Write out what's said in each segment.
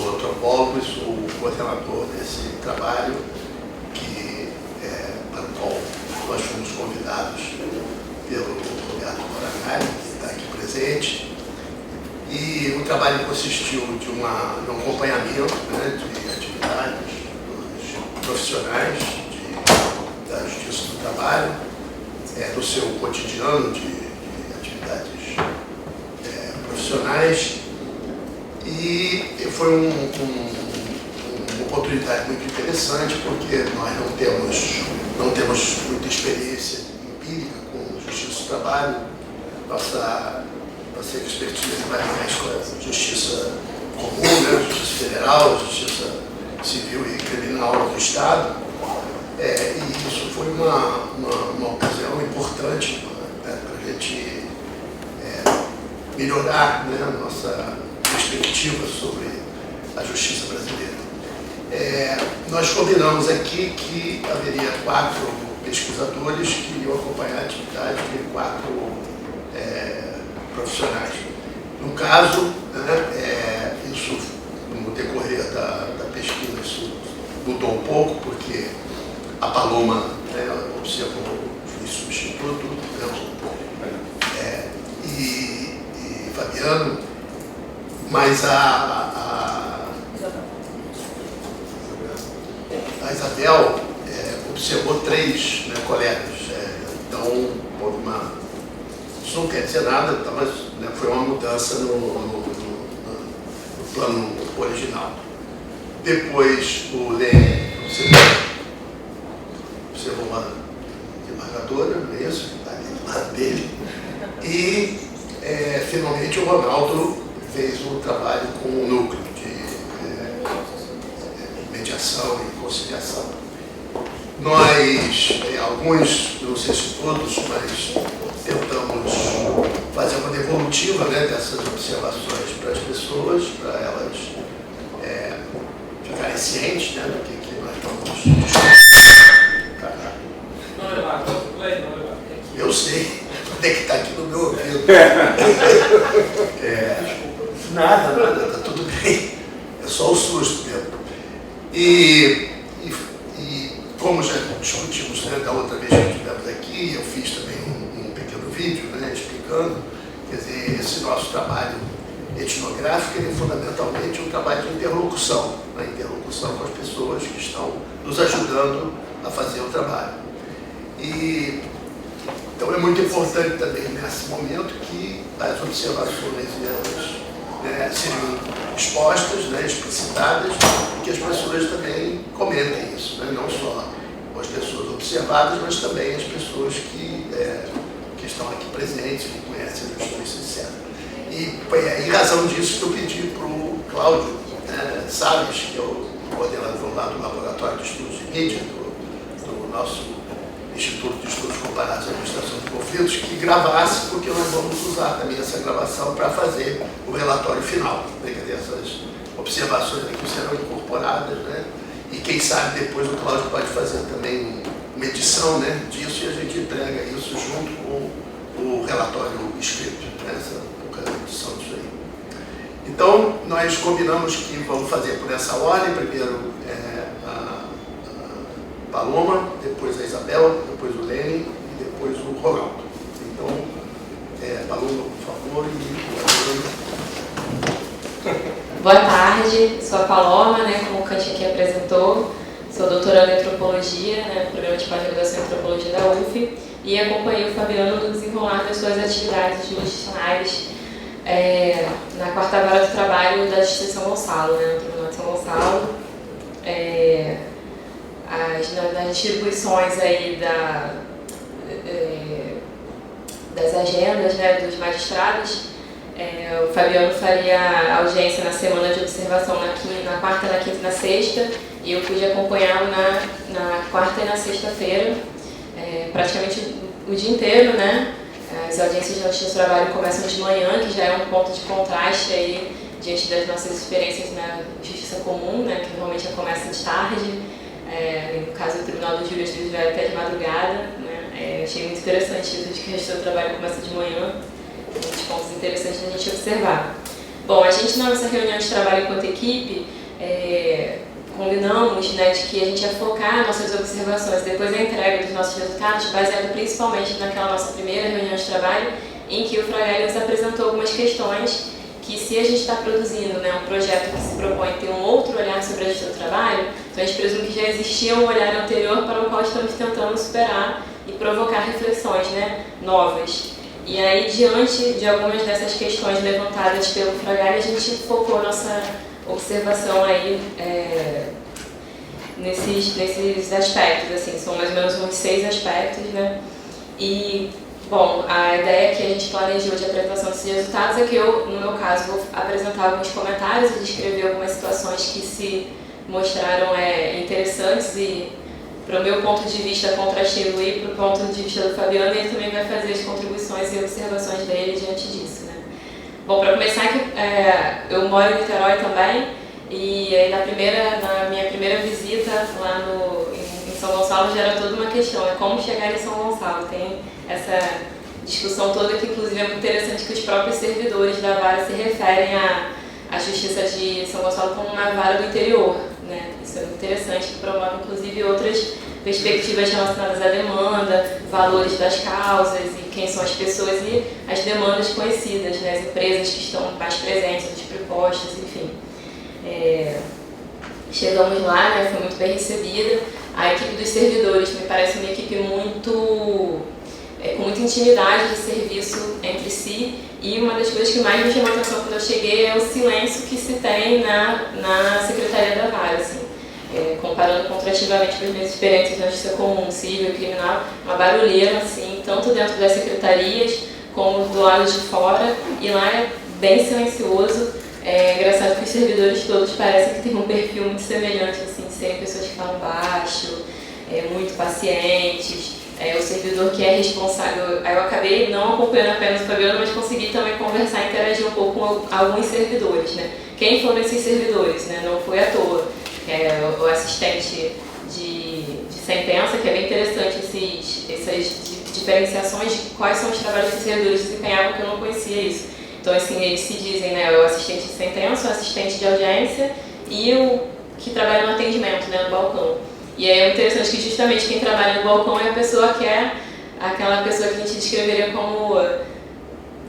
sou antropólogo e sou o coordenador desse trabalho para o qual nós fomos convidados pelo Roberto Morangali, que está aqui presente. E o trabalho consistiu de um acompanhamento, né, de atividades dos profissionais da Justiça do Trabalho, do seu cotidiano de atividades profissionais. E foi uma oportunidade muito interessante, porque nós não temos muita experiência empírica com Justiça do Trabalho. Nossa expertise vai mais com a Justiça comum, né? Justiça Federal, Justiça Civil e Criminal do Estado. E isso foi uma ocasião importante, né, para a gente melhorar, né, a nossa perspectiva sobre a justiça brasileira. Nós combinamos aqui que haveria 4 pesquisadores que iriam acompanhar a atividade de 4 profissionais. No caso, né, isso, no decorrer da pesquisa, isso mudou um pouco, porque a Paloma, né, observou o juiz substituto, né, e Fabiano, mas a Isabel observou 3, né, colegas. Então, houve isso não quer dizer nada, mas, né, foi uma mudança no plano original. Depois, o Lênin observou uma desembargadora, não é isso? Está ali do lado dele. E, finalmente, o Ronaldo fez um trabalho com um núcleo de mediação e conciliação. Nós, alguns, não sei se todos, mas tentamos fazer uma devolutiva, né, dessas observações para as pessoas, para elas ficarem cientes, né, do que nós vamos discutir. Eu sei, tem que estar aqui no meu ouvido. Nada, está tudo bem. É só o susto mesmo. E como já discutimos, né, da outra vez que estivemos aqui, eu fiz também um pequeno vídeo, né, explicando, quer dizer, esse nosso trabalho etnográfico é fundamentalmente um trabalho de interlocução, né, interlocução com as pessoas que estão nos ajudando a fazer o trabalho. Então é muito importante também nesse momento que as observações sejam expostas, né, explicitadas, e que as pessoas também comentem isso, né, não só as pessoas observadas, mas também as pessoas que estão aqui presentes, que conhecem a justiça, etc. E em razão disso que eu pedi para o Cláudio Salles, que é o coordenador lá do Laboratório de Estudos de Mídia, do nosso Instituto de Estudos Comparados à Administração de Conflitos, que gravasse, porque nós vamos usar também essa gravação para fazer o relatório final, né? Quer dizer, essas observações aqui serão incorporadas, né? E quem sabe depois o Cláudio pode fazer também uma edição, né, disso, e a gente entrega isso junto com o relatório escrito, né? Essa edição disso aí. Então, nós combinamos que vamos fazer por essa ordem, primeiro a Paloma, depois a Isabel, depois o Lênin e depois o Ronaldo. Então, Paloma, por favor, Boa tarde, sou a Paloma, né, como o Cante aqui apresentou, sou doutoranda em Antropologia, né, no programa de pós-graduação em Antropologia da UF, e acompanhei o Fabiano no desenrolar das suas atividades jurisdicionais na 4ª Vara do Trabalho da Justiça de São Gonçalo, né, no Tribunal de São Gonçalo. Nas distribuições aí das agendas, né, dos magistrados, o Fabiano faria audiência na semana de observação na 4ª, na 5ª e na 6ª, e eu pude acompanhá-lo na 4ª e na 6ª-feira, praticamente o dia inteiro, né? As audiências de Justiça do Trabalho começam de manhã, que já é um ponto de contraste aí, diante das nossas experiências na Justiça Comum, né, que normalmente começa de tarde. No caso do Tribunal do Júri, às vezes vai até de madrugada, né? Achei muito interessante isso de que o resto do trabalho começa de manhã, muitos pontos interessantes da gente observar. Bom, a gente na nossa reunião de trabalho enquanto equipe, combinamos, né, de que a gente ia focar nossas observações depois da entrega dos nossos resultados, baseado principalmente naquela nossa primeira reunião de trabalho, em que o Fragile nos apresentou algumas questões que, se a gente está produzindo, né, um projeto que se propõe ter um outro olhar sobre a gestão do trabalho, então a gente presume que já existia um olhar anterior para o qual estamos tentando superar e provocar reflexões, né, novas. E aí, diante de algumas dessas questões levantadas pelo Fragile, a gente focou nossa observação aí nesses aspectos, assim, são mais ou menos uns 6 aspectos, né? E, bom, a ideia que a gente planejou de apresentação desses resultados é que eu, no meu caso, vou apresentar alguns comentários e descrever algumas situações que se mostraram interessantes e, para o meu ponto de vista, contrastivo e para o ponto de vista do Fabiano, ele também vai fazer as contribuições e observações dele diante disso, né? Bom, para começar, eu moro em Niterói também, e aí na minha primeira visita lá em São Gonçalo já era toda uma questão, como chegar em São Gonçalo. Tem essa discussão toda que, inclusive, é muito interessante que os próprios servidores da vara se referem à Justiça de São Gonçalo como uma vara do interior, né? Isso é muito interessante, que promove, inclusive, outras perspectivas relacionadas à demanda, valores das causas e quem são as pessoas e as demandas conhecidas, né? As empresas que estão mais presentes, os propostas, enfim. Chegamos lá, né? Foi muito bem recebida. A equipe dos servidores me parece uma equipe com muita intimidade de serviço entre si, e uma das coisas que mais me chamou a atenção quando eu cheguei é o silêncio que se tem na Secretaria da Vara, assim. Comparando contrastivamente com as minhas experiências na justiça comum, civil e criminal, uma barulheira, assim, tanto dentro das secretarias como do lado de fora, e lá é bem silencioso. É engraçado que os servidores todos parecem que têm um perfil muito semelhante, assim, de serem pessoas que falam baixo, muito pacientes. O servidor que é responsável, eu acabei não acompanhando apenas o Fabiano, mas consegui também conversar e interagir um pouco com alguns servidores, né? Quem foram esses servidores, né? Não foi à toa. O assistente de sentença, que é bem interessante essas diferenciações de quais são os trabalhos que os servidores desempenhavam, que eu não conhecia isso. Então, assim, eles se dizem, né, o assistente de sentença, o assistente de audiência e o que trabalha no atendimento, né, no balcão. E é interessante que justamente quem trabalha no balcão é a pessoa que é aquela pessoa que a gente descreveria como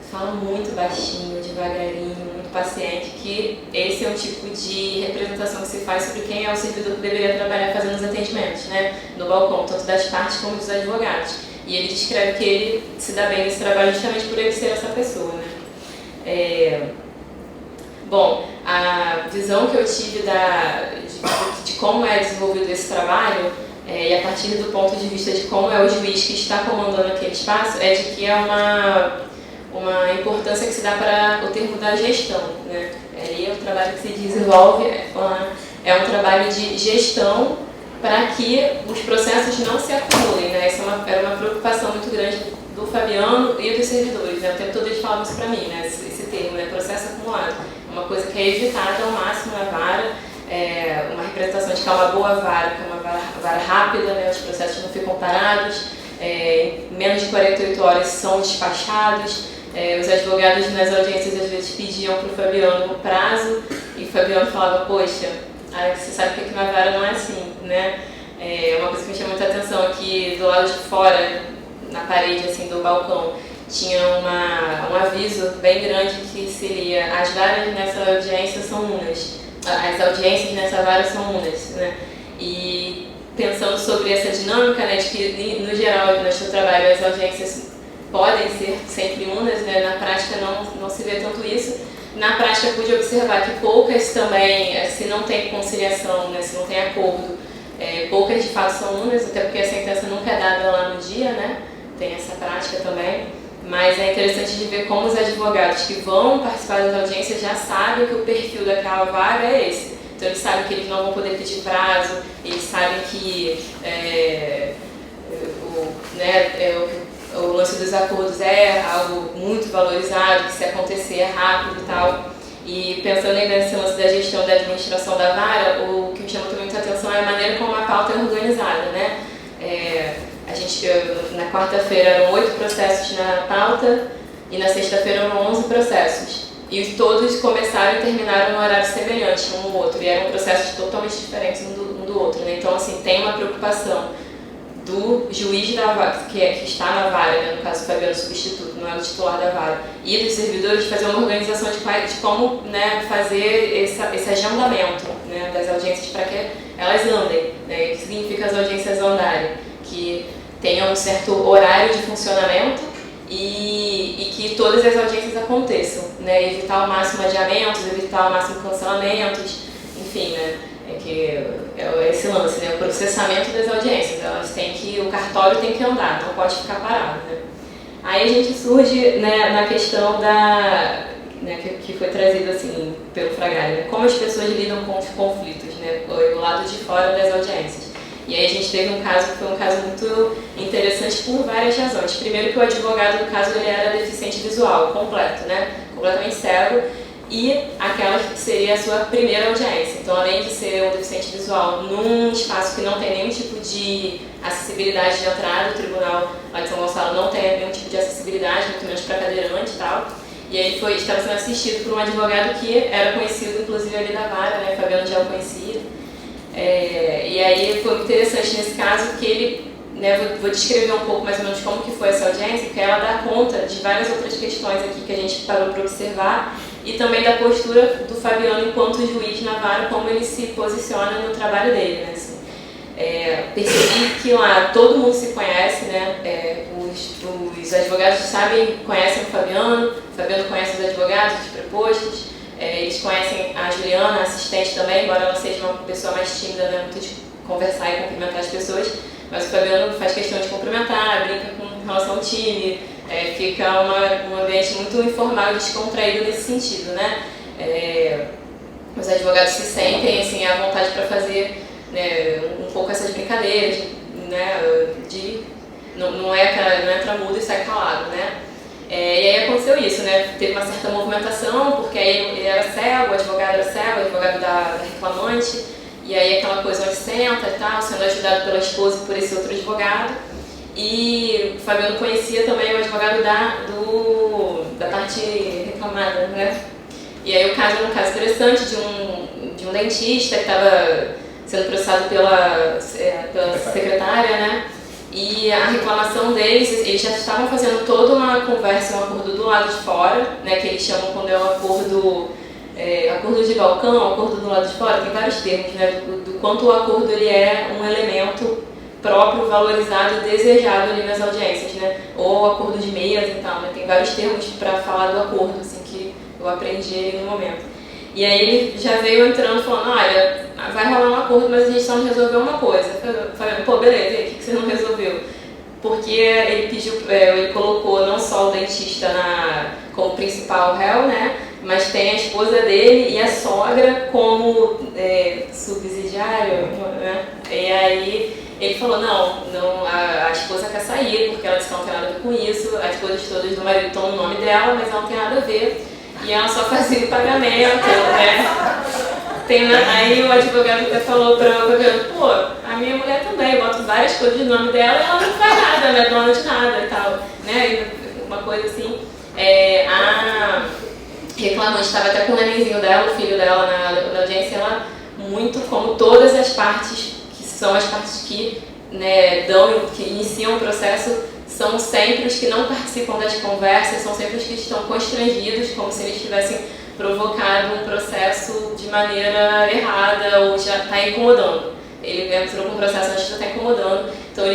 fala muito baixinho, devagarinho, muito paciente, que esse é o tipo de representação que se faz sobre quem é o servidor que deveria trabalhar fazendo os atendimentos, né, no balcão, tanto das partes como dos advogados. E ele descreve que ele se dá bem nesse trabalho justamente por ele ser essa pessoa, né. Bom, a visão que eu tive de como é desenvolvido esse trabalho, e a partir do ponto de vista de como é o juiz que está comandando aquele espaço, é de que é uma importância que se dá para o termo da gestão, né? É o trabalho que se desenvolve, é um trabalho de gestão para que os processos não se acumulem, né? Essa era uma preocupação muito grande do Fabiano e dos servidores, né? O tempo todo eles falavam isso para mim, né? Esse termo, né? Processo acumulado. Uma coisa que é evitada ao máximo na vara, uma representação de que é uma boa vara, que é uma vara rápida, né? Os processos não ficam parados, em menos de 48 horas são despachados. Os advogados nas audiências às vezes pediam para o Fabiano um prazo e o Fabiano falava, poxa, você sabe que aqui na vara não é assim, né? Uma coisa que me chama muita atenção é que do lado de fora, na parede assim, do balcão, tinha um aviso bem grande que se lia: as varas nessa audiência são unas, as audiências nessa vara são unas, né? E pensando sobre essa dinâmica, né, de que no geral no nosso trabalho as audiências podem ser sempre unas, né? Na prática não se vê tanto isso. Na prática pude observar que poucas também, se não tem conciliação, né, se não tem acordo, poucas de fato são unas, até porque a sentença nunca é dada lá no dia, né? Tem essa prática também. Mas é interessante de ver como os advogados que vão participar das audiências já sabem que o perfil daquela vaga é esse. Então eles sabem que eles não vão poder pedir prazo, eles sabem que o lance dos acordos é algo muito valorizado, que se acontecer é rápido e tal. E pensando aí nesse lance da gestão da administração da vara, o que me chama também muita atenção é a maneira como a pauta é organizada, né? Na quarta-feira eram 8 processos na pauta e na sexta-feira eram 11 processos. e todos começaram e terminaram no horário semelhante um ao outro, e eram processos totalmente diferentes um do outro, né? Então, assim, tem uma preocupação do juiz da vara, que está na vara, né? No caso o Fabiano substituto, não é o titular da vara, e dos servidores de fazer uma organização de como, né, fazer esse agendamento, né, das audiências para que elas andem, né? O que significa as audiências andarem? Que tenham um certo horário de funcionamento e que todas as audiências aconteçam, né? Evitar ao máximo adiamentos, evitar ao máximo cancelamentos, enfim, né? É esse lance, né? O processamento das audiências, o cartório tem que andar, não pode ficar parado, né? Aí a gente surge, né, na questão né, que foi trazida assim pelo Fragale, né? Como as pessoas lidam com os conflitos, né? O lado de fora das audiências. E aí a gente teve um caso que foi um caso muito interessante por várias razões. Primeiro que o advogado, no caso, ele era deficiente visual, completo, né? Completamente cego, e aquela que seria a sua primeira audiência. Então, além de ser um deficiente visual num espaço que não tem nenhum tipo de acessibilidade de entrada, o tribunal lá de São Gonçalo não tem nenhum tipo de acessibilidade, muito menos para cadeirante e tal. E aí estava sendo assistido por um advogado que era conhecido, inclusive, ali da vara, né? Fabiano já o conhecia. E aí foi muito interessante nesse caso que ele, né, vou descrever um pouco mais ou menos como que foi essa audiência, porque ela dá conta de várias outras questões aqui que a gente parou para observar, e também da postura do Fabiano enquanto juiz na vara, como ele se posiciona no trabalho dele, né, assim. Percebi que lá todo mundo se conhece, né, os advogados conhecem o Fabiano conhece os advogados, os prepostos, eles conhecem a Juliana, a assistente também, embora ela seja uma pessoa mais tímida, né, muito de conversar e cumprimentar as pessoas, mas o Fabiano faz questão de cumprimentar, brinca com relação ao time, fica um ambiente muito informal e descontraído nesse sentido, né? Os advogados se sentem assim, à vontade para fazer, né, um pouco essas brincadeiras, né, não entra mudo e sai calado, né? E aí aconteceu isso, né? Teve uma certa movimentação, porque aí ele era cego, o advogado era cego, o advogado da reclamante, e aí aquela coisa onde senta e tal, sendo ajudado pela esposa e por esse outro advogado. E o Fabiano conhecia também o advogado da parte reclamada, né? E aí o caso era um caso interessante de um dentista que estava sendo processado pela secretária, né? E a reclamação deles, eles já estavam fazendo toda uma conversa, um acordo do lado de fora, né, que eles chamam quando é um acordo de balcão, acordo do lado de fora, tem vários termos, né, do quanto o acordo ele é um elemento próprio, valorizado e desejado ali nas audiências, né, ou acordo de mesa e tal, né, tem vários termos para falar do acordo, assim, que eu aprendi ali no momento. E aí ele já veio entrando falando, olha, vai rolar um acordo, mas a gente só não resolveu uma coisa. Eu falei, pô, beleza, e aí, o que você não resolveu? Porque ele colocou não só o dentista como principal réu, né, mas tem a esposa dele e a sogra como subsidiário, né? E aí ele falou, não, a esposa quer sair, porque ela disse que não tem nada a ver com isso, as coisas todas do marido estão no nome dela, mas ela não tem nada a ver. E ela só fazia o pagamento, né? Aí o advogado até falou para o Fabiano, pô, a minha mulher também, eu boto várias coisas no nome dela e ela não faz nada, não é dona de nada e tal, né? Uma coisa assim. A reclamante estava até com o nenenzinho dela, o filho dela na audiência, ela, muito como todas as partes, que são as partes que, né, que iniciam o processo, são sempre os que não participam das conversas, são sempre os que estão constrangidos, como se eles tivessem provocado um processo de maneira errada ou já está incomodando. Ele entrou com o processo, mas já está incomodando. Então,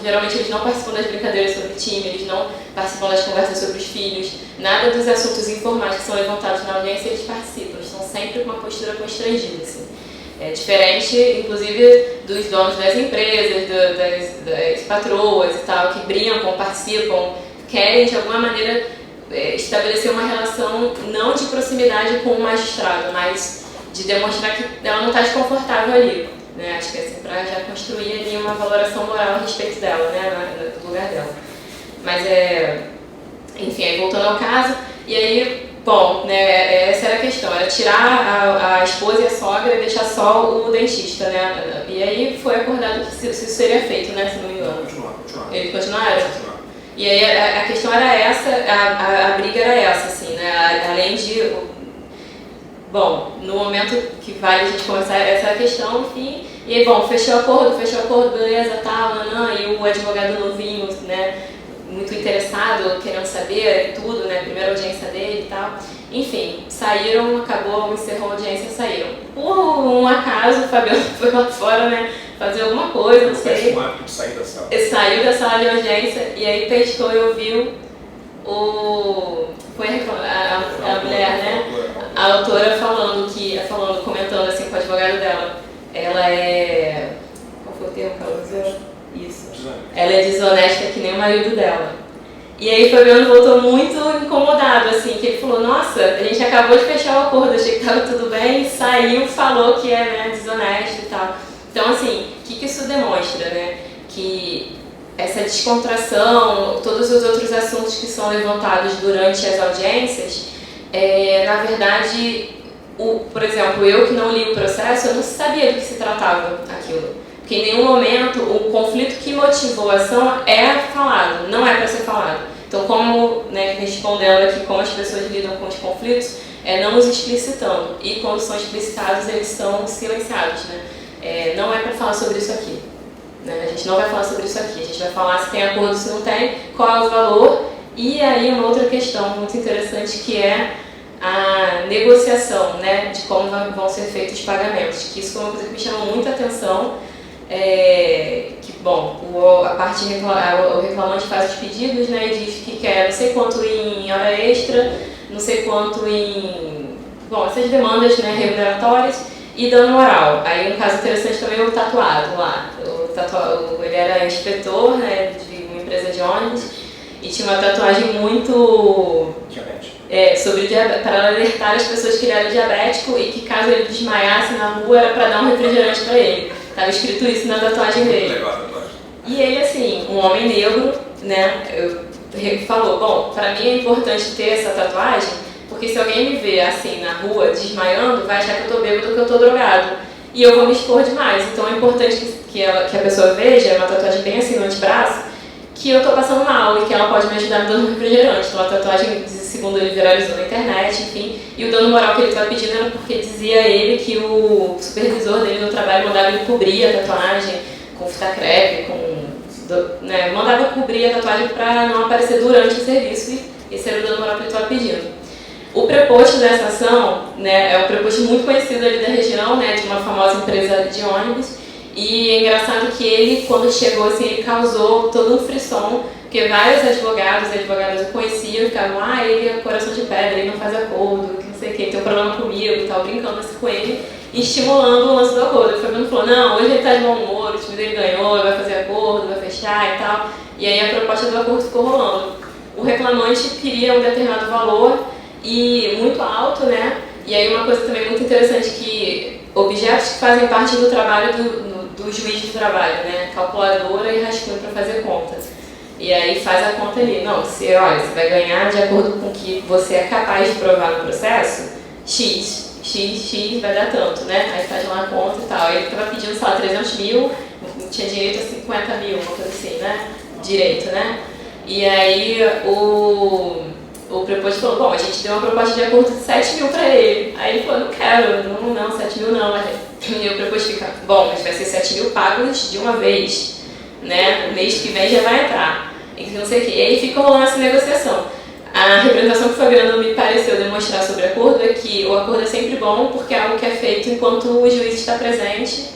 geralmente eles não participam das brincadeiras sobre o time, eles não participam das conversas sobre os filhos, nada dos assuntos informais que são levantados na audiência eles participam, eles estão sempre com uma postura constrangida, assim. Diferente, inclusive, dos donos das empresas, das patroas e tal, que brincam, participam, querem de alguma maneira estabelecer uma relação não de proximidade com o magistrado, mas de demonstrar que ela não está desconfortável ali, né? Acho que é assim, para já construir ali uma valoração moral a respeito dela, né? Do lugar dela. Mas enfim, aí voltando ao caso, e aí, bom, né, essa era a questão, era tirar a esposa e a sogra e deixar só o dentista, né? E aí foi acordado que isso seria feito, né, se não me engano. Continuar. Ele continuaram? Continuar. E aí a questão era essa, a briga era essa, assim, né? Além de... Bom, no momento que vale a gente conversar essa questão, enfim, e aí, bom, fechou o acordo, beleza, tal, e o advogado novinho, né, muito interessado, querendo saber tudo, né, primeira audiência dele e tal, enfim, saíram, acabou, encerrou a audiência e saíram. Por um acaso, o Fabiano foi lá fora, né, fazer alguma coisa, não sei. Um hábito de sair da sala. Ele saiu da sala de audiência e aí pescou e ouviu foi a mulher, né? A autora comentando assim com o advogado dela. Ela é... Qual foi o termo que ela usou? Isso. Ela é desonesta que nem o marido dela. E aí o Fabiano voltou muito incomodado, assim, que ele falou, nossa, a gente acabou de fechar o acordo, achei que estava tudo bem, saiu, falou que é, né, desonesto e tal. Então, assim, o que isso demonstra, né? Que essa descontração, todos os outros assuntos que são levantados durante as audiências, na verdade, por exemplo, eu que não li o processo, eu não sabia do que se tratava aquilo. Porque em nenhum momento o conflito que motivou a ação é falado, não é para ser falado. Então, como, né, respondendo aqui como as pessoas lidam com os conflitos, não os explicitando. E quando são explicitados, eles são silenciados, né? Não é para falar sobre isso aqui. A gente não vai falar sobre isso aqui, a gente vai falar se tem acordo, se não tem, qual é o valor. E aí uma outra questão muito interessante que é a negociação, né, de como vão ser feitos os pagamentos. Que isso foi uma coisa que me chamou muita atenção. Que, bom, o reclamante faz os pedidos, né, e diz que quer não sei quanto em hora extra, não sei quanto em... Bom, essas demandas, né, remuneratórias e dano moral. Aí um caso interessante também é o tatuado lá. Ele era inspetor, né, de uma empresa de ônibus e tinha uma tatuagem muito... para alertar as pessoas que ele era diabético e que caso ele desmaiasse na rua era para dar um refrigerante para ele. Estava escrito isso na tatuagem dele. E ele, assim, um homem negro, né, falou, bom, para mim é importante ter essa tatuagem porque se alguém me vê assim na rua desmaiando, vai achar que eu tô bêbado, que eu tô drogado. E eu vou me expor demais. Então é importante que a pessoa veja, uma tatuagem bem assim no antebraço, que eu tô passando mal e que ela pode me ajudar me dando um refrigerante. Então a tatuagem, segundo ele, viralizou na internet, enfim. E o dano moral que ele estava pedindo era porque dizia ele que o supervisor dele no trabalho mandava ele cobrir a tatuagem com fita crepe, mandava cobrir a tatuagem para não aparecer durante o serviço e esse era o dano moral que ele estava pedindo. O preposto dessa ação, né, é um preposto muito conhecido ali da região, né, de uma famosa empresa de ônibus. E é engraçado que ele, quando chegou, assim, ele causou todo um frisson, porque vários advogados e advogadas o conheciam e ficavam, ele é coração de pedra, ele não faz acordo, que não sei o que, tem um problema comigo e tal, brincando assim com ele e estimulando o lance do acordo. O Fabiano falou, não, hoje ele tá de mau humor, o time dele ganhou, ele vai fazer acordo, vai fechar e tal. E aí a proposta do acordo ficou rolando. O reclamante queria um determinado valor e muito alto, né? E aí uma coisa também muito interessante que objetos que fazem parte do trabalho do juiz de trabalho, né? Calculadora e rascunho para fazer conta. E aí faz a conta ali. Não, você vai ganhar de acordo com o que você é capaz de provar no processo, X vai dar tanto, né? Aí faz lá a conta e tal. Ele estava pedindo, sei lá, 300 mil, tinha direito a 50 mil, uma coisa assim, né? Direito, né? E aí o preposto falou, bom, a gente deu uma proposta de acordo de 7 mil para ele. Aí ele falou, não quero, não, 7 mil não. E o preposto fica, bom, mas vai ser 7 mil pagos de uma vez, né? O mês que vem já vai entrar. E não sei o quê. E aí fica rolando essa negociação. A representação que o Fabiano me pareceu demonstrar sobre o acordo é que o acordo é sempre bom porque é algo que é feito enquanto o juiz está presente,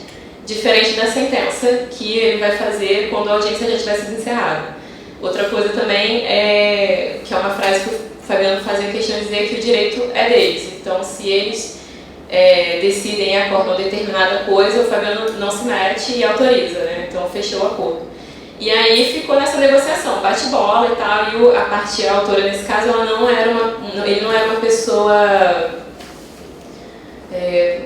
diferente da sentença que ele vai fazer quando a audiência já tiver sido encerrada. Outra coisa também que é uma frase que o Fabiano fazia questão de dizer que o direito é deles. Então, se eles decidem e acordam determinada coisa, o Fabiano não se mete e autoriza, né? Então, fechou o acordo. E aí ficou nessa negociação, bate-bola e tal, e a autora nesse caso, ele não era uma pessoa,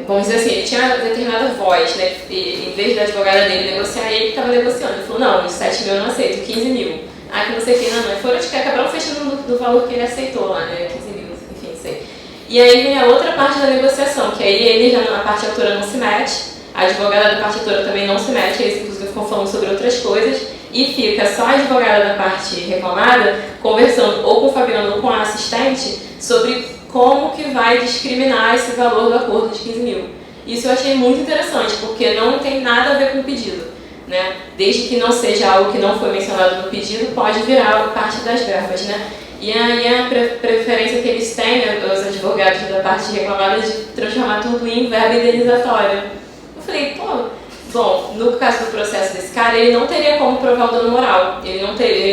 vamos dizer assim, ele tinha determinada voz, né? E, em vez da advogada dele negociar, ele estava negociando. Ele falou, não, os 7 mil eu não aceito, 15 mil. Que não sei o que, não, foram de que acabaram fechando do valor que ele aceitou lá, né? 15 mil, enfim, sei. E aí vem a outra parte da negociação, que aí ele já a parte autora não se mete, a advogada da parte autora também não se mete, eles inclusive ficam falando sobre outras coisas. e fica só a advogada da parte reclamada conversando ou com o Fabiano ou com a assistente sobre como que vai discriminar esse valor do acordo de 15 mil. Isso eu achei muito interessante, porque não tem nada a ver com o pedido, né? Desde que não seja algo que não foi mencionado no pedido, pode virar parte das verbas, né? E aí a preferência que eles têm, né, os advogados da parte reclamada, de transformar tudo em verba indenizatória. Eu falei, pô, bom, no caso do processo desse cara, ele não teria como provar o dano moral. Ele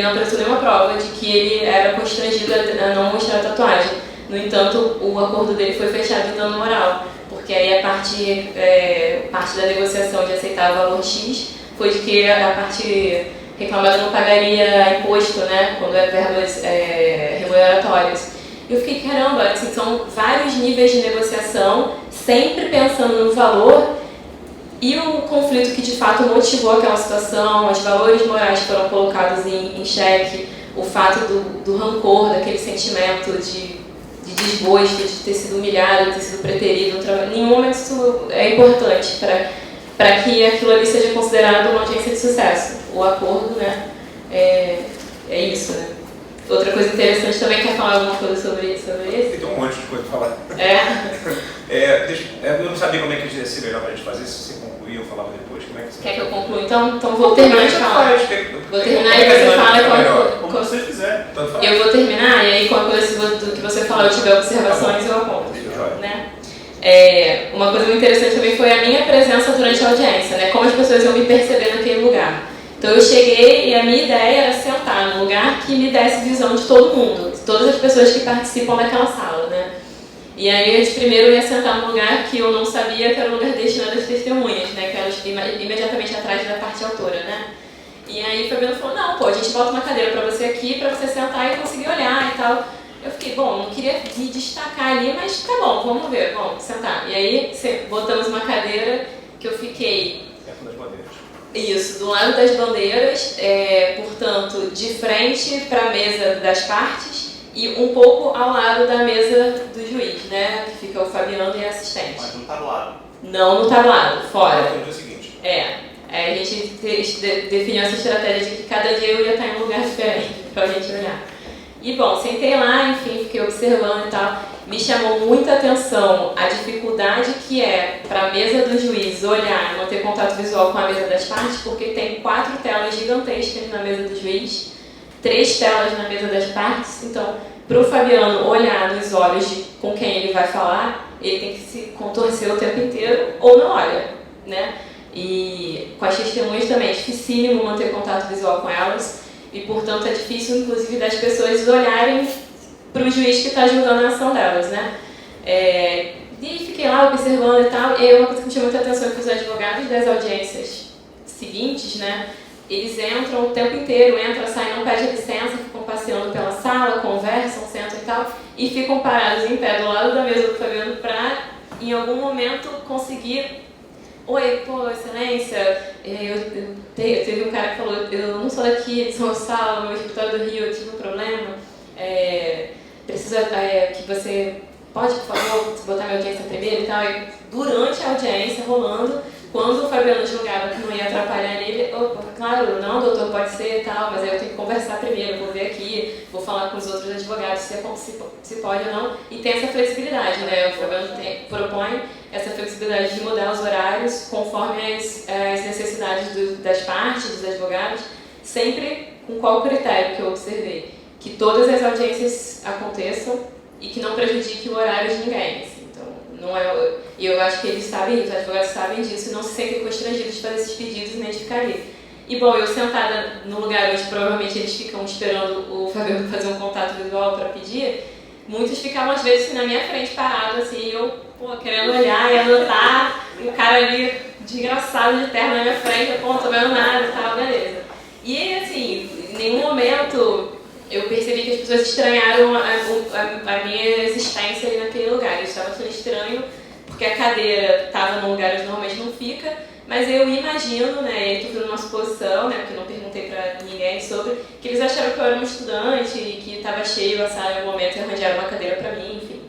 não apresentou nenhuma prova de que ele era constrangido a não mostrar a tatuagem. No entanto, o acordo dele foi fechado em dano moral, porque aí a parte da negociação de aceitar o valor X foi de que a parte reclamada não pagaria imposto, né, quando é verbas remuneratórias. Eu fiquei, caramba, assim, são vários níveis de negociação, sempre pensando no valor e o conflito que de fato motivou aquela situação, os valores morais foram colocados em xeque, o fato do rancor, daquele sentimento de desgosto, de ter sido humilhado, de ter sido preterido. Em nenhum momento isso é importante para que aquilo ali seja considerado uma audiência de sucesso. O acordo, né, é isso, né. Outra coisa interessante também, quer falar alguma coisa sobre esse? Tem um monte de coisa para falar. Eu não sabia como é que ia ser melhor para a gente fazer, se você concluir ou falava depois. Como é que você quer que eu conclua? Então vou terminar de falar. Vou terminar e você fala como você quiser. Eu vou terminar e aí qualquer coisa do que você falar eu tiver observações eu aponto. Né? Uma coisa muito interessante também foi a minha presença durante a audiência, né? Como as pessoas iam me perceber naquele lugar. Então eu cheguei e a minha ideia era sentar num lugar que me desse visão de todo mundo, de todas as pessoas que participam daquela sala, né? E aí eu primeiro ia sentar num lugar que eu não sabia que era um lugar destinado às testemunhas, né? Que era imediatamente atrás da parte autora, né? E aí o Fabiano falou, não, pô, a gente bota uma cadeira pra você aqui, pra você sentar e conseguir olhar e tal. Eu fiquei, bom, não queria me destacar ali, mas tá bom, vamos ver, vamos sentar. E aí botamos uma cadeira que eu fiquei... das bandeiras. Isso, do lado das bandeiras, portanto, de frente para a mesa das partes e um pouco ao lado da mesa do juiz, né? Que fica o Fabiano e a assistente. Mas no tabuado. Não no tabuado, fora. No dia seguinte. A gente definiu essa estratégia de que cada dia eu ia estar em um lugar diferente para a gente olhar. E bom, sentei lá, enfim, fiquei observando e tal. Me chamou muita atenção a dificuldade que é para a mesa do juiz olhar e manter contato visual com a mesa das partes, porque tem 4 telas gigantescas na mesa do juiz, 3 telas na mesa das partes. Então, para o Fabiano olhar nos olhos com quem ele vai falar, ele tem que se contorcer o tempo inteiro ou não olha, né? E com as testemunhas também é dificílimo manter contato visual com elas e, portanto, é difícil, inclusive, das pessoas olharem para o juiz que está julgando a ação delas, né? E fiquei lá observando e tal, e aí uma coisa que me chamou muita atenção é que os advogados das audiências seguintes, né, eles entram o tempo inteiro, entram, saem, não pedem licença, ficam passeando pela sala, conversam, sentam e tal, e ficam parados em pé do lado da mesa do Fabiano para, em algum momento, conseguir... Oi, pô, excelência, teve um cara que falou, eu não sou daqui de São Gonçalo, meu escritório do Rio, eu tive um problema, preciso que você pode, por favor, botar minha audiência primeiro e tal. E durante a audiência rolando, quando o Fabiano julgava que não ia atrapalhar ele, claro, não, doutor, pode ser e tal, mas aí eu tenho que conversar primeiro, vou ver aqui, vou falar com os outros advogados se pode ou não. E tem essa flexibilidade, né? O Fabiano propõe essa flexibilidade de mudar os horários conforme as necessidades das partes, dos advogados, sempre com qual critério que eu observei? Que todas as audiências aconteçam e que não prejudique o horário de ninguém. Assim. Então, não é, e eu acho que eles sabem, os advogados sabem disso e não se sentem constrangidos de fazer esses pedidos e nem de ficar ali. E bom, eu sentada no lugar onde provavelmente eles ficam esperando o Fabiano fazer um contato visual para pedir, muitos ficavam às vezes na minha frente parados, assim, eu querendo olhar e anotar, o cara ali desgraçado de terno na minha frente, eu não tô vendo nada e tal, beleza. E assim, em nenhum momento eu percebi que as pessoas estranharam a minha existência ali naquele lugar. Eles estavam achando estranho, porque a cadeira estava num lugar onde normalmente não fica, mas eu imagino, né, e tudo na nossa posição, né, porque não perguntei pra ninguém sobre, que eles acharam que eu era uma estudante e que estava cheio a sala em algum momento e arranjaram uma cadeira pra mim, enfim.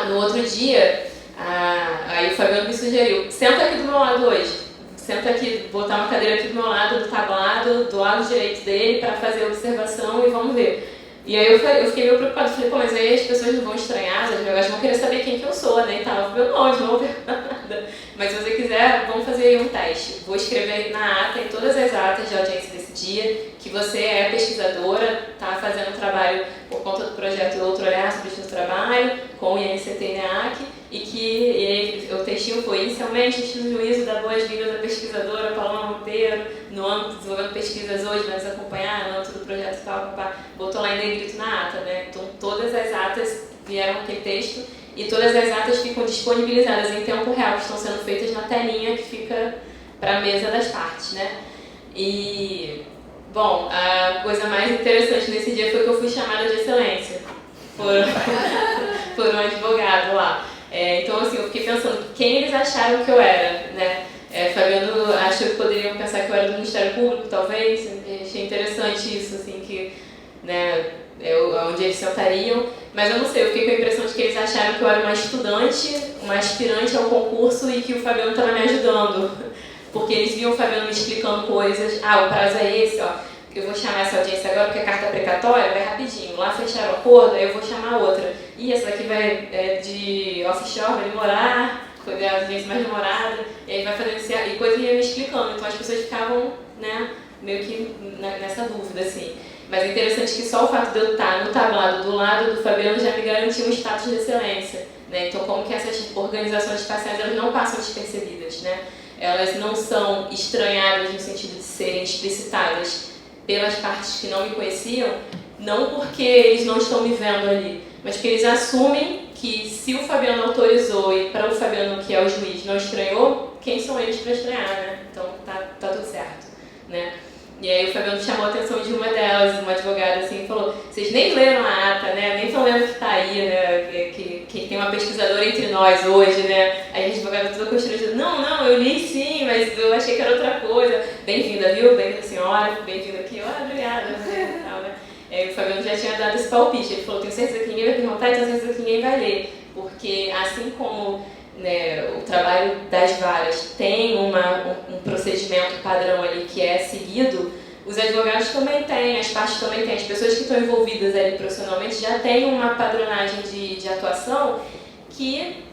No outro dia, aí o Fabiano me sugeriu, senta aqui do meu lado hoje. senta aqui, botar uma cadeira aqui do meu lado, do tablado, do lado direito dele, para fazer a observação e vamos ver. E aí eu fiquei meio preocupada, falei, pô, mas aí as pessoas não vão estranhar, as advogadas vão querer saber quem que eu sou, né, e tal. Eu falei, não, eles não vão ver nada. Mas se você quiser, vamos fazer aí um teste. Vou escrever na ata, em todas as atas de audiência desse dia, que você é pesquisadora, está fazendo trabalho por conta do projeto Outro Olhar sobre o Trabalho, com o INCT e NEAC, e que o textinho foi inicialmente no juízo da boas-vindas da pesquisadora Paloma Monteiro, no âmbito de desenvolvendo pesquisas hoje, vai nos acompanhar, no âmbito do projeto tal, botou lá em negrito na ata, né? Então todas as atas vieram com aquele texto e todas as atas ficam disponibilizadas em tempo real, estão sendo feitas na telinha que fica para a mesa das partes, né? E, bom, a coisa mais interessante nesse dia foi que eu fui chamada de excelência por um advogado lá. Então, assim, eu fiquei pensando quem eles acharam que eu era, né? Fabiano achou que poderiam pensar que eu era do Ministério Público, talvez. Achei interessante isso, assim, que, né, onde eles sentariam. Mas eu não sei, eu fiquei com a impressão de que eles acharam que eu era uma estudante, uma aspirante ao concurso e que o Fabiano estava me ajudando. Porque eles viam o Fabiano me explicando coisas. O prazo é esse, ó. Eu vou chamar essa audiência agora porque a carta precatória vai rapidinho. Lá fecharam o acordo, aí eu vou chamar outra. E essa daqui vai de offshore, vai demorar, foi a audiência mais demorada, e aí vai fazendo e coisa ia me explicando. Então as pessoas ficavam, né, meio que nessa dúvida, assim. Mas é interessante que só o fato de eu estar no tablado do lado do Fabiano já me garantia um status de excelência, né? Então como que essas organizações espaciais elas não passam despercebidas, né? Elas não são estranhadas no sentido de serem explicitadas pelas partes que não me conheciam, não porque eles não estão me vendo ali, mas porque eles assumem que se o Fabiano autorizou e para o Fabiano, que é o juiz, não estranhou, quem são eles para estranhar, né? Então tá tudo certo, né? E aí o Fabiano chamou a atenção de uma delas, uma advogada, assim, e falou, vocês nem leram a ata, né? Nem estão lendo que está aí, né? Que tem uma pesquisadora entre nós hoje, né? Aí a advogada toda constrangida, não, eu li sim, mas eu achei que era outra coisa. Bem-vinda, viu? Bem-vinda, senhora, bem-vinda aqui. Obrigada, né? Tal, né? O Fabiano já tinha dado esse palpite, ele falou, tenho certeza que ninguém vai perguntar e tenho certeza que ninguém vai ler. Porque assim como, né, o trabalho das varas tem um procedimento padrão ali que é seguido, os advogados também têm, as partes também têm, as pessoas que estão envolvidas ali profissionalmente já têm uma padronagem de atuação que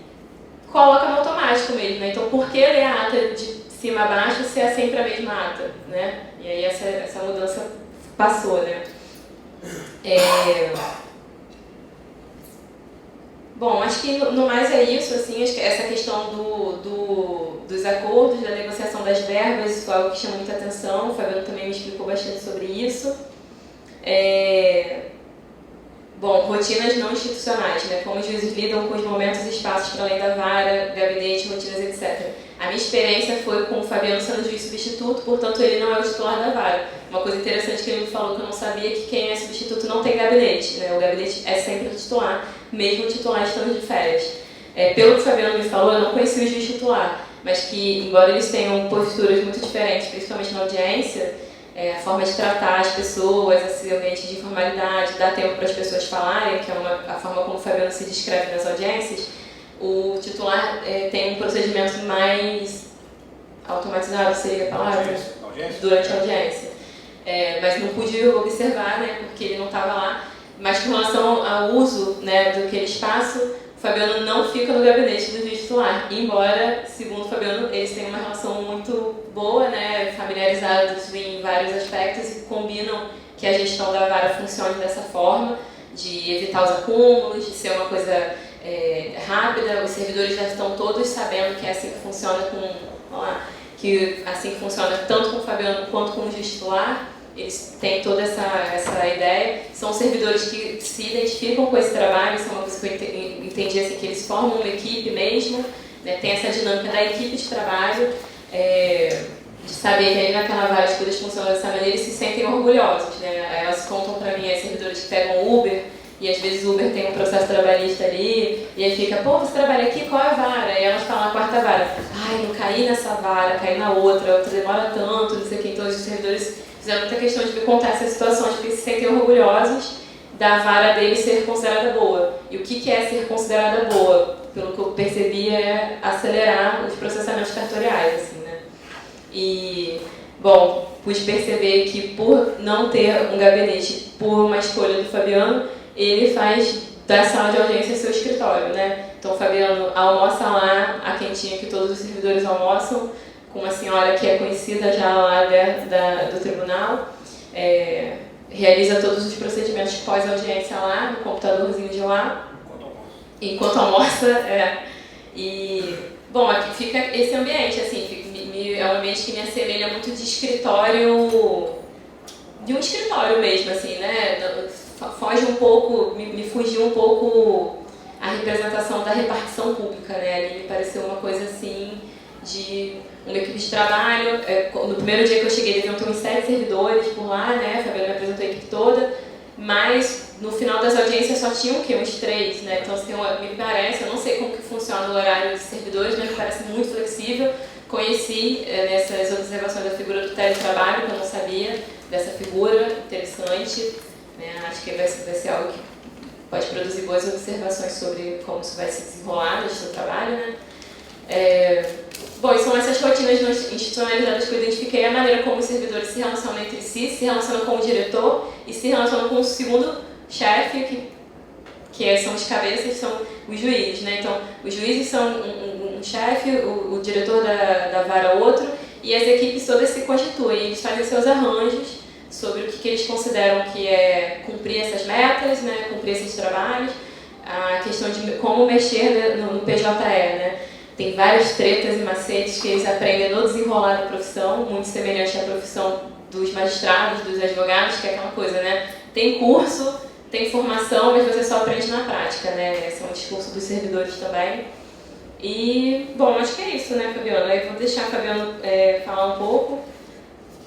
coloca no automático mesmo, né? Então por que ler a ata de cima a baixo se é sempre a mesma ata, né? E aí essa mudança passou, né? Bom, acho que no mais é isso, assim, acho que essa questão dos acordos, da negociação das verbas, isso foi algo que chama muita atenção, o Fabiano também me explicou bastante sobre isso. Bom, rotinas não institucionais, né? Como os juízes lidam com os momentos e espaços para além da vara, gabinete, rotinas, etc. A minha experiência foi com o Fabiano sendo juiz substituto, portanto ele não é o titular da vara. Uma coisa interessante que ele me falou que eu não sabia que quem é substituto não tem gabinete, né? O gabinete é sempre o titular, mesmo o titular estando de férias. Pelo que o Fabiano me falou, eu não conheci o juiz titular, mas que, embora eles tenham posturas muito diferentes, principalmente na audiência, a forma de tratar as pessoas, esse ambiente de informalidade, dar tempo para as pessoas falarem, que é a forma como o Fabiano se descreve nas audiências, o titular tem um procedimento mais automatizado, seria a palavra? Audiência? Durante a audiência. Mas não pude observar, né, porque ele não estava lá. Mas com relação ao uso, né, daquele espaço, o Fabiano não fica no gabinete do juiz titular, embora, segundo o Fabiano, eles têm uma relação muito boa, né, familiarizados em vários aspectos e combinam que a gestão da vara funcione dessa forma, de evitar os acúmulos, de ser uma coisa rápida. Os servidores já estão todos sabendo que é assim que funciona que assim que funciona tanto com o Fabiano quanto com o juiz titular. Eles têm toda essa ideia. São servidores que se identificam com esse trabalho, isso é uma coisa que eu entendi, assim, que eles formam uma equipe mesmo, né? Tem essa dinâmica da equipe de trabalho, de saber que aí naquela vara as coisas funcionam dessa maneira, eles se sentem orgulhosos, né? Elas contam para mim, as servidoras que pegam Uber, e às vezes o Uber tem um processo trabalhista ali, e aí fica, pô, você trabalha aqui, qual é a vara? E elas falam a quarta vara. Ai, não caí nessa vara, caí na outra demora tanto, não sei o que. Então os servidores fizeram muita questão de me contar essas situações, porque se sentem orgulhosos da vara deles ser considerada boa. E o que é ser considerada boa? Pelo que eu percebi, é acelerar os processamentos cartoriais, assim, né? E, bom, pude perceber que por não ter um gabinete, por uma escolha do Fabiano, ele faz da sala de audiência seu escritório, né? Então o Fabiano almoça lá a quentinha que todos os servidores almoçam, com uma senhora que é conhecida já lá do tribunal, realiza todos os procedimentos pós-audiência lá, no computadorzinho de lá, enquanto almoça. E, bom, aqui fica esse ambiente, assim, é um ambiente que me assemelha muito de escritório, de um escritório mesmo, assim, né? Foge um pouco, me fugiu um pouco a representação da repartição pública, né? Ali me pareceu uma coisa assim de uma equipe de trabalho. No primeiro dia que eu cheguei, deviam ter uns 7 servidores por lá, né? A Fabiana me apresentou a equipe toda, mas no final das audiências só tinham o quê? Uns 3, né? Então, assim, me parece, eu não sei como que funciona o horário dos servidores, mas me parece muito flexível. Conheci nessas observações da figura do teletrabalho, que eu não sabia dessa figura, interessante. Acho que vai ser algo que pode produzir boas observações sobre como isso vai se desenrolar no seu trabalho, né? Bom, e são essas rotinas institucionalizadas que eu identifiquei, a maneira como os servidores se relacionam entre si, se relacionam com o diretor e se relacionam com o segundo chefe, que são os cabeças, são os juízes, né? Então, os juízes são um chefe, o diretor da vara outro, e as equipes todas se constituem, eles fazem seus arranjos sobre o que eles consideram que é cumprir essas metas, né, cumprir esses trabalhos, a questão de como mexer no PJE, né? Tem várias tretas e macetes que eles aprendem no desenrolar da profissão, muito semelhante à profissão dos magistrados, dos advogados, que é aquela coisa, né? Tem curso, tem formação, mas você só aprende na prática, né? Esse é um discurso dos servidores também. E, bom, acho que é isso, né, Fabiano? Eu vou deixar a Fabiano falar um pouco,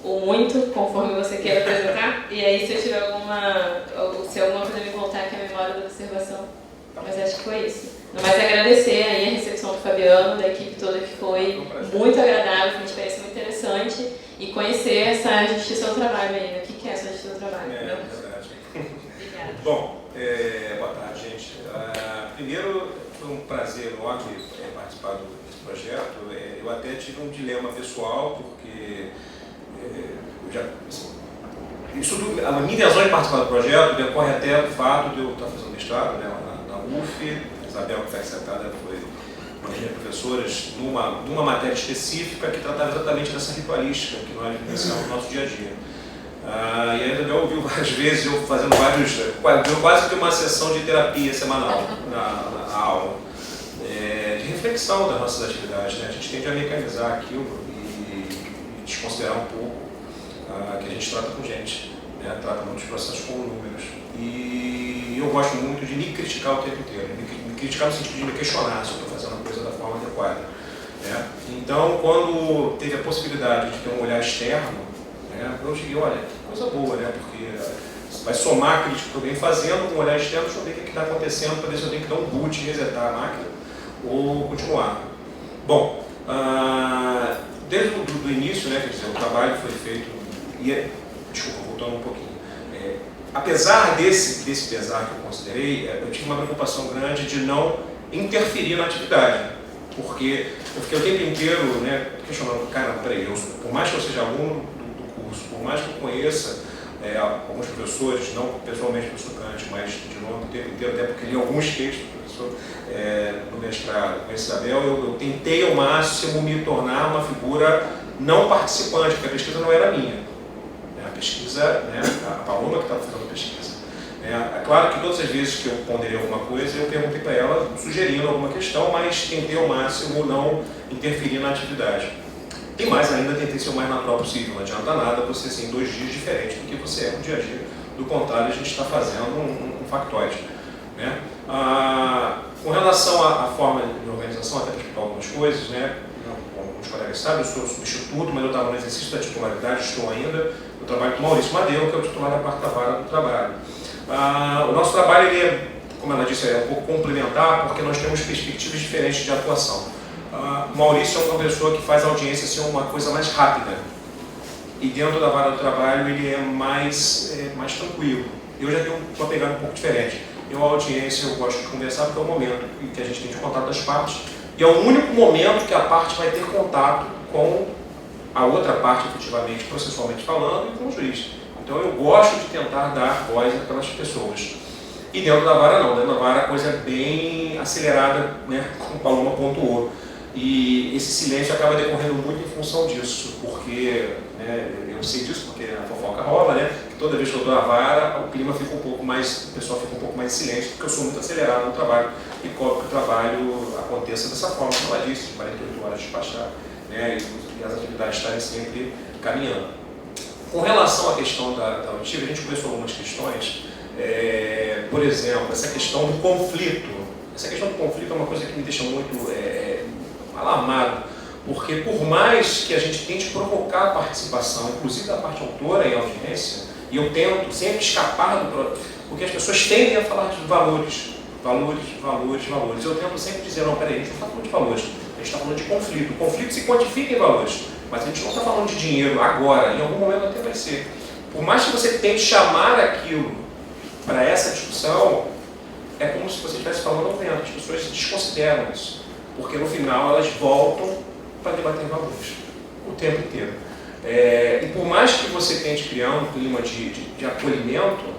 ou muito, conforme você queira apresentar. E aí, se eu tiver se alguma coisa me voltar aqui à memória da observação. Mas acho que foi isso. No mais, agradecer aí a recepção do Fabiano, da equipe toda, que foi muito agradável, foi uma experiência muito interessante. E conhecer essa justiça ao trabalho aí, né? O que é essa justiça ao trabalho? É verdade. Obrigada. Bom, boa tarde, gente. Primeiro, foi um prazer enorme participar desse projeto. Eu até tive um dilema pessoal, porque a minha intenção de participar do projeto decorre até do fato de eu estar fazendo mestrado, né, na UF. A Isabel, que está aqui sentada, foi uma das minhas professoras numa matéria específica que tratava exatamente dessa ritualística que nós vivenciamos no nosso dia a dia. E a Isabel ouviu várias vezes eu fazendo quase que uma sessão de terapia semanal na aula, de reflexão das nossas atividades, né? A gente tende a mecanizar aquilo e desconsiderar um pouco que a gente trata com gente, né? Trata muitos processos com números. E eu gosto muito de me criticar o tempo inteiro, me criticar no sentido de me questionar se eu estou fazendo a coisa da forma adequada, né? Então, quando teve a possibilidade de ter um olhar externo, né, eu cheguei, olha, que coisa boa, né? Porque vai somar a crítica que eu venho fazendo com um olhar externo, deixa eu ver o que está acontecendo, para ver se eu tenho que dar um boot, resetar a máquina ou continuar. Bom, desde o início, né, quer dizer, o trabalho foi feito, desculpa, voltando um pouquinho, apesar desse pesar que eu considerei, eu tive uma preocupação grande de não interferir na atividade, porque eu fiquei o tempo inteiro, né, questionando, cara, peraí, por mais que eu seja aluno do curso, por mais que eu conheça alguns professores, não pessoalmente o professor Cante, mas de nome o tempo inteiro, até porque li alguns textos do professor no mestrado com a Isabel, eu tentei ao máximo me tornar uma figura não participante, porque a pesquisa não era minha. A pesquisa, né, a Paloma que estava fazendo a pesquisa. É claro que todas as vezes que eu ponderei alguma coisa, eu perguntei para ela, sugerindo alguma questão, mas tentei ao máximo não interferir na atividade. E mais ainda, tentei ser o mais natural possível. Não adianta nada você ser em 2 dias diferentes do que você é no dia a dia. Do contrário, a gente está fazendo um factoide, né? Com relação à forma de organização, até para explicar algumas coisas, né? Como os colegas sabem, eu sou substituto, mas eu estava no exercício da titularidade, estou ainda. Eu trabalho com o Maurício Madeiro, que é o titular da 4ª vara do trabalho. O nosso trabalho, ele é, como ela disse, um pouco complementar, porque nós temos perspectivas diferentes de atuação. O Maurício é uma pessoa que faz a audiência ser uma coisa mais rápida. E dentro da vara do trabalho ele é mais tranquilo. Eu já tenho uma pegada um pouco diferente. A audiência eu gosto de conversar porque é o momento em que a gente tem de contato das partes. E é o único momento que a parte vai ter contato com a outra parte efetivamente, processualmente falando, e com o juiz. Então eu gosto de tentar dar voz àquelas pessoas. E dentro da vara não, dentro da vara a coisa é bem acelerada, né, como o Paloma pontuou. E esse silêncio acaba decorrendo muito em função disso, porque, né, eu sei disso porque a fofoca rola, né, que toda vez que eu dou a vara, o clima fica um pouco mais, o pessoal fica um pouco mais em silêncio, porque eu sou muito acelerado no trabalho e cobro que o trabalho aconteça dessa forma, como ela disse, de 48 horas de despachar, né, e as atividades estarem sempre caminhando. Com relação à questão da auditiva, a gente começou algumas questões, por exemplo, essa questão do conflito. Essa questão do conflito é uma coisa que me deixa muito alarmado, porque por mais que a gente tente provocar a participação, inclusive da parte autora em audiência, e eu tento sempre escapar do... porque as pessoas tendem a falar de valores. Eu tento sempre dizer, não, peraí, a gente não está falando de valores, a gente está falando de conflito. O conflito se quantifica em valores, mas a gente não está falando de dinheiro agora, em algum momento até vai ser. Por mais que você tente chamar aquilo para essa discussão, é como se você estivesse falando ao vento, as pessoas desconsideram isso, porque no final elas voltam para debater valores o tempo inteiro. E por mais que você tente criar um clima de acolhimento,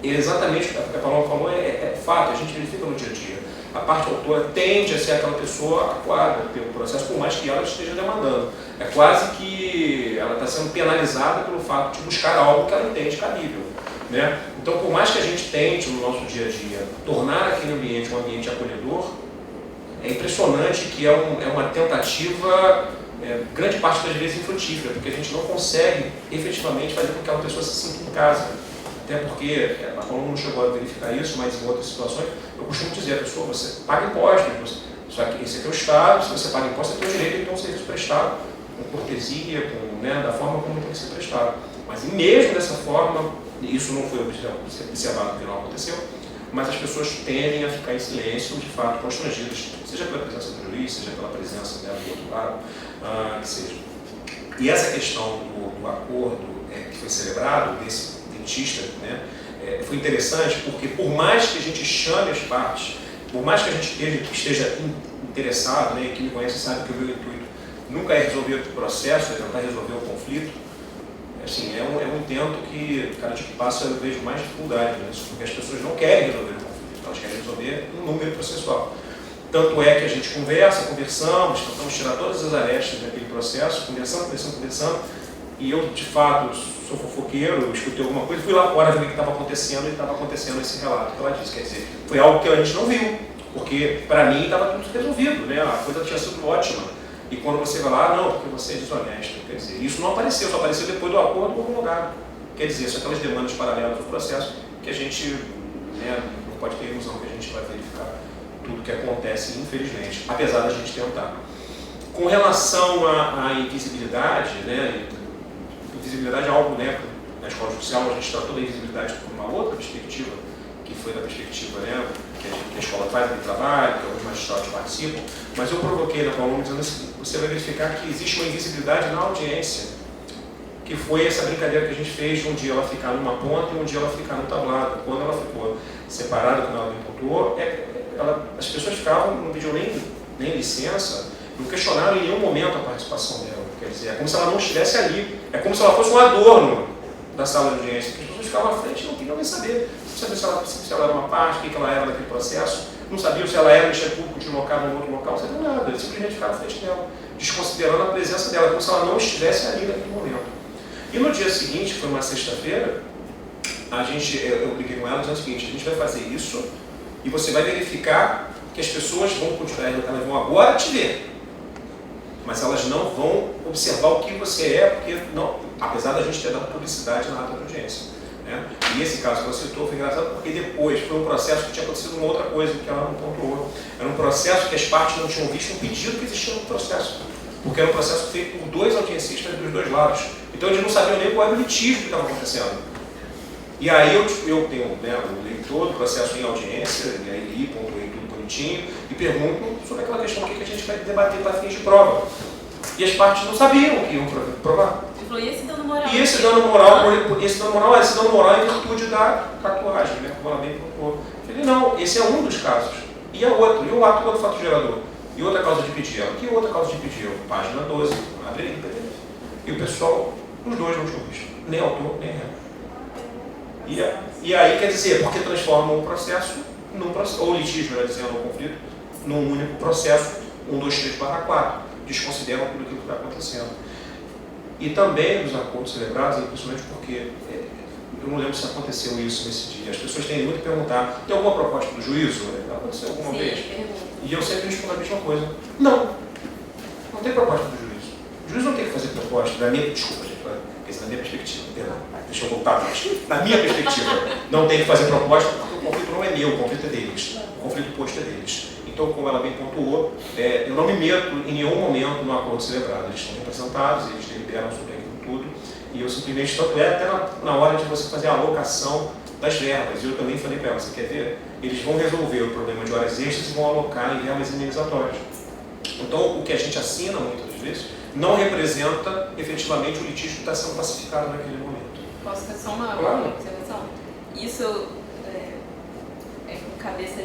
exatamente o que a Paloma falou é fato, a gente verifica no dia a dia. A parte autora tende a ser aquela pessoa acuada pelo processo, por mais que ela esteja demandando. É quase que ela está sendo penalizada pelo fato de buscar algo que ela entende cabível, né? Então, por mais que a gente tente no nosso dia a dia tornar aquele ambiente um ambiente acolhedor, é impressionante que é uma tentativa, grande parte das vezes infrutífera, porque a gente não consegue efetivamente fazer com que aquela pessoa se sinta em casa. Até porque, a Paloma não chegou a verificar isso, mas em outras situações, eu costumo dizer, a pessoa, você paga impostos, esse aqui é o Estado, se você paga impostos, você tem o direito de ter um serviço prestado, com cortesia, né, da forma como tem que ser prestado. Mas mesmo dessa forma, isso não foi observado que não aconteceu, mas as pessoas tendem a ficar em silêncio, de fato, constrangidas, seja pela presença do juiz, seja pela presença dela do outro lado, que seja. E essa questão do acordo que foi celebrado, desse dentista, né, foi interessante porque, por mais que a gente chame as partes, por mais que a gente esteja interessado, né, e quem me conhece sabe que o meu intuito nunca é resolver o processo, é tentar resolver o conflito, assim, é um intento que, cada dia que passa, eu vejo mais dificuldade nisso, porque as pessoas não querem resolver o conflito, elas querem resolver um número processual. Tanto é que a gente conversamos, tentamos tirar todas as arestas daquele processo, conversando, e eu, de fato, sou fofoqueiro, eu escutei alguma coisa, fui lá fora ver o que estava acontecendo, e estava acontecendo esse relato que ela disse. Quer dizer, foi algo que a gente não viu, porque para mim estava tudo resolvido, né? A coisa tinha sido ótima. E quando você vai lá, não, porque você é desonesto. Quer dizer, isso não apareceu, só apareceu depois do acordo homologado. Quer dizer, são aquelas demandas paralelas do processo que a gente, né, não pode ter ilusão que a gente vai verificar tudo que acontece, infelizmente, apesar da gente tentar. Com relação à invisibilidade, né, invisibilidade é algo, né, na escola judicial a gente tratou da invisibilidade por uma outra perspectiva, que foi da perspectiva, né, que a escola faz aquele trabalho, que alguns magistrados participam, mas eu provoquei na Paloma dizendo assim, você vai verificar que existe uma invisibilidade na audiência, que foi essa brincadeira que a gente fez de um dia ela ficar numa ponta e um dia ela ficar no tablado. Quando ela ficou separada, como ela me pontuou, as pessoas ficavam, não pediam nem licença, não questionaram em nenhum momento a participação dela. Quer dizer, é como se ela não estivesse ali, é como se ela fosse um adorno da sala de audiência, que as pessoas ficavam à frente e não queriam nem saber. Não sabia se ela era uma parte, o que ela era naquele processo, não sabiam se ela era um Ministério Público deslocado em outro local, não sabia nada, eles simplesmente ficaram à frente dela, desconsiderando a presença dela, como se ela não estivesse ali naquele momento. E no dia seguinte, que foi uma sexta-feira, eu briguei com ela dizendo o seguinte, a gente vai fazer isso e você vai verificar que as pessoas vão continuar, elas vão agora te ver, mas elas não vão observar o que você é, porque não, apesar da gente ter dado publicidade na ata da audiência. Né? E esse caso que você citou foi engraçado porque depois foi um processo que tinha acontecido uma outra coisa que ela não pontuou. Era um processo que as partes não tinham visto um pedido que existia no processo, porque era um processo feito por 2 audiencistas dos 2 lados. Então eles não sabiam nem qual era o litígio que estava acontecendo. E aí eu tenho, né, eu leio todo o processo em audiência, e aí pontuei tudo bonitinho, e pergunto sobre aquela questão que a gente vai debater para fins de prova. E as partes não sabiam o que iam provar. E esse dano moral? E esse dano moral é em virtude da tatuagem, né, como ela bem pontuou. Eu falei, não, esse é um dos casos. E é outro, e o ato do fato gerador. E outra causa de pedir, que outra causa de pedir? Página 12, abre aí, PDF. E o pessoal, os dois não tinham visto, nem autor, nem réu. E aí, quer dizer, porque transformam o processo, ou litígio, melhor dizendo, ou conflito, num único processo, 1, 2, 3/4, desconsideram tudo aquilo que está acontecendo. E também dos acordos celebrados, principalmente porque, eu não lembro se aconteceu isso nesse dia, as pessoas têm muito que perguntar, tem alguma proposta do juízo? Aconteceu alguma vez? E eu sempre respondo a mesma coisa, não tem proposta do juízo. O juiz não tem que fazer proposta, na minha, desculpa gente, na minha perspectiva, perdão, deixa eu voltar mais. Na minha perspectiva, não tem que fazer proposta porque o conflito não é meu, o conflito é deles, o conflito posto é deles. Então, como ela bem pontuou, eu não me meto em nenhum momento no acordo celebrado. Eles estão representados, eles deliberam sobre aquilo tudo, e eu simplesmente, tanto até na hora de você fazer a alocação das verbas, e eu também falei para ela, você quer ver? Eles vão resolver o problema de horas extras e vão alocar em verbas indenizatórias. Então, o que a gente assina, muitas vezes, não representa efetivamente o litígio que está sendo pacificado naquele momento. Posso fazer só uma observação? Isso é com cabeça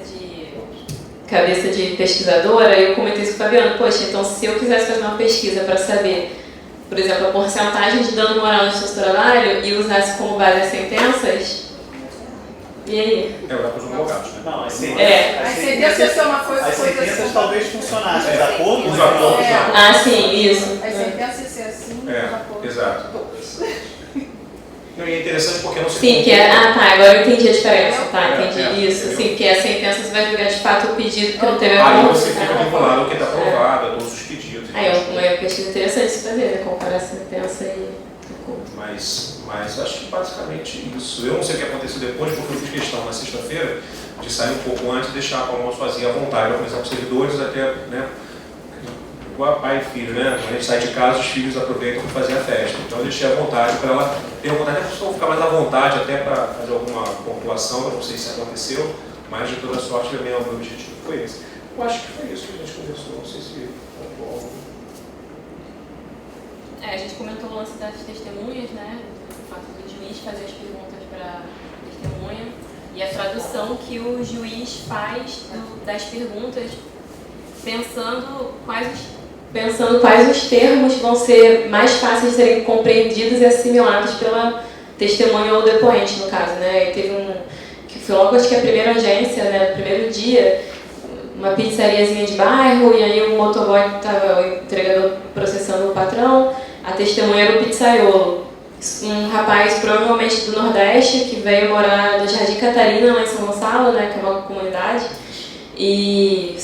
de pesquisadora, eu comentei isso com o Fabiano, poxa, então se eu quisesse fazer uma pesquisa para saber, por exemplo, a porcentagem de dano moral no seu trabalho e usasse como base as sentenças, e aí? É, para os homologados, né? Não, as sentenças é uma coisa... As sentenças talvez funcionassem, os acordos... Os acordos, Ah, sim, isso. As sentenças ser assim, os acordos... Exato. Não, e é interessante porque não se... Sim, que agora eu entendi a diferença, entendi isso. Sim, porque a sentença você vai julgar de fato o pedido que não teve a aí você fica vinculado ao que está aprovado, a todos os pedidos. Aí é uma pesquisa interessante de se fazer, né? Comparar a sentença e acordo. Mas acho que basicamente isso. Eu não sei o que aconteceu depois, porque eu fiz questão na sexta-feira de sair um pouco antes e deixar a Paloma sozinha à vontade, para começar com os servidores, até, né? Igual pai e filho, né? Quando a gente sai de casa, os filhos aproveitam para fazer a festa. Então eu deixei à vontade para ela ter a vontade, até para ficar mais à vontade, até para fazer alguma pontuação. Eu não sei se aconteceu, mas de toda sorte, o meu objetivo foi esse. Eu acho que foi isso que a gente conversou, não sei se pontuou. A gente comentou o lance das testemunhas, né? O fato do juiz fazer as perguntas para a testemunha e a tradução que o juiz faz das perguntas pensando quais os termos vão ser mais fáceis de serem compreendidos e assimilados pela testemunha ou depoente, no caso, né? E teve que foi logo, acho que a primeira agência, né? No primeiro dia, uma pizzariazinha de bairro, e aí o motoboy estava, o entregador processando o patrão, a testemunha era o pizzaiolo. Um rapaz, provavelmente do Nordeste, que veio morar no Jardim Catarina, lá em São Gonçalo, né? Que é uma comunidade. E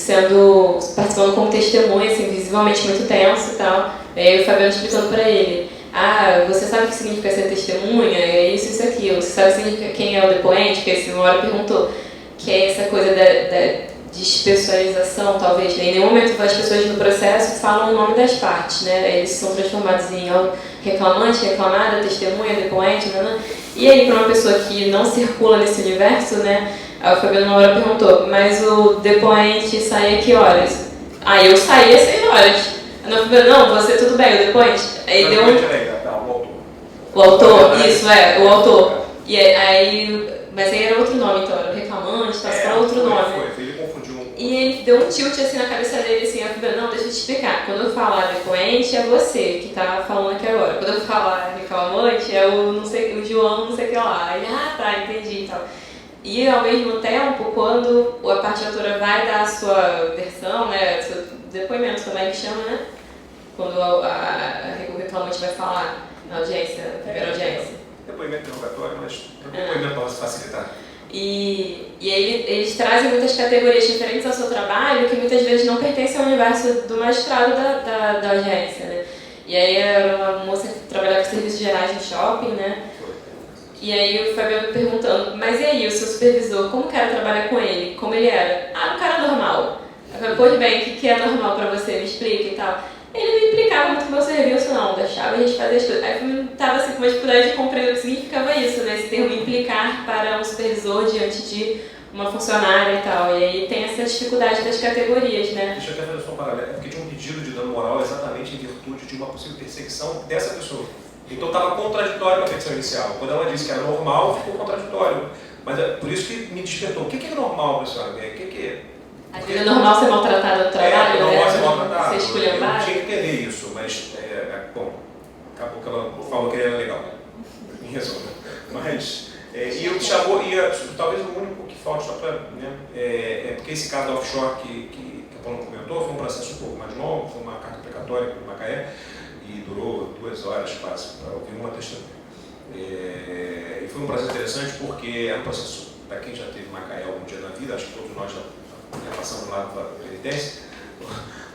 participando como testemunha, assim, visivelmente muito tenso e tal. E aí o Fabiano explicando para ele, você sabe o que significa ser testemunha? É isso, isso, aquilo. Você sabe quem é o depoente? Porque assim, uma hora perguntou, que é essa coisa da despessoalização, talvez, né? Em nenhum momento as pessoas no processo falam o nome das partes, né? Eles são transformados em reclamante, reclamada, testemunha, depoente, né? E aí, para uma pessoa que não circula nesse universo, né? Aí o Fabiano uma hora perguntou, mas o depoente sai a que horas? Eu saí às 6 horas. Não, você tudo bem, o depoente. Aí deu o autor, isso, o autor. E aí, mas aí era outro nome, então, era o reclamante, era outro nome. Ele confundiu. E ele deu um tilt assim na cabeça dele, assim, não, deixa eu te explicar. Quando eu falar depoente, é você que tá falando aqui agora. Quando eu falar reclamante, é o João, não sei o que lá. Ele, tá, entendi e tal. E ao mesmo tempo, quando a parte autora vai dar a sua versão, né, seu depoimento, como é que chama, né? Quando o reclamante vai falar na audiência, na primeira audiência. Depoimento interrogatório, mas depoimento para facilitar. E aí eles trazem muitas categorias diferentes ao seu trabalho que muitas vezes não pertencem ao universo do magistrado da audiência, né? E aí era uma moça que trabalhava com serviços gerais no shopping, né? E aí o Fabiano perguntando, mas e aí, o seu supervisor, como que era trabalhar com ele? Como ele era? Um cara normal. Eu falei, pois bem, o que é normal pra você? Me explica e tal. Ele não implicava muito com o meu serviço, não. Deixava a gente fazer as coisas. Aí eu estava assim, com uma dificuldade de compreender o que significava isso, né? Esse termo implicar para um supervisor diante de uma funcionária e tal. E aí tem essa dificuldade das categorias, né? Deixa eu até fazer só um paralelo. É porque tinha um pedido de dano moral exatamente em virtude de uma possível perseguição dessa pessoa. Então estava contraditório com a petição inicial. Quando ela disse que era normal, ficou contraditório. Mas é por isso que me despertou. O que é normal para a senhora? Às vezes é normal ser maltratado no trabalho, não né? pode ser maltratado. Ser esculhambado. Eu tinha que entender isso, mas, bom, acabou que ela falou que ele era legal. Em resumo. Mas, e eu chamou, talvez o único que falta só para, né, porque esse caso da offshore que a Paula comentou foi um processo um pouco mais longo, foi uma carta precatória para o Macaé, e durou 2 horas quase para ouvir uma testemunha. E foi um processo interessante porque é um processo, para quem já teve Macaé algum dia na vida, acho que todos nós já passamos lá para a penitência,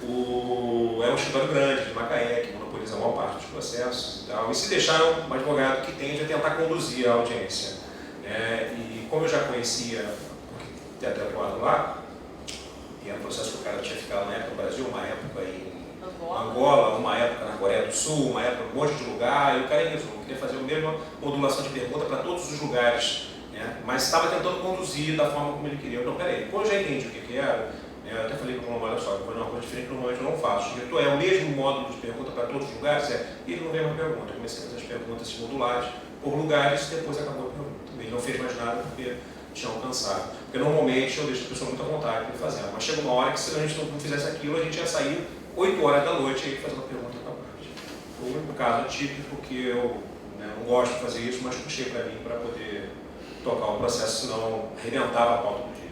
é um escritório grande de Macaé, que monopoliza a maior parte dos processos e tal, e se deixaram um advogado que tende a tentar conduzir a audiência. E como eu já conhecia, porque tinha até atuado lá, e era um processo que o cara tinha ficado na época no Brasil, uma época em Angola, uma época na Coreia do Sul, uma época em um monte de lugar, e o cara queria fazer a mesma modulação de pergunta para todos os lugares, né? Mas estava tentando conduzir da forma como ele queria. Então, peraí, quando eu já entendi o que era, eu até falei para o Romulo, olha só, eu vou fazer uma coisa diferente que normalmente eu não faço. O diretor é o mesmo módulo de pergunta para todos os lugares? E ele não veio uma pergunta. Eu comecei a fazer as perguntas modulares por lugares e depois acabou a pergunta. Ele não fez mais nada porque tinha alcançado. Porque normalmente eu deixo a pessoa muito à vontade para fazer. Mas chega uma hora que se a gente não fizesse aquilo, a gente ia sair 8 horas da noite e fazer uma pergunta para parte. Foi o único caso típico que eu não gosto de fazer isso, mas puxei para mim para poder tocar o processo, senão arrebentava a pauta do dia.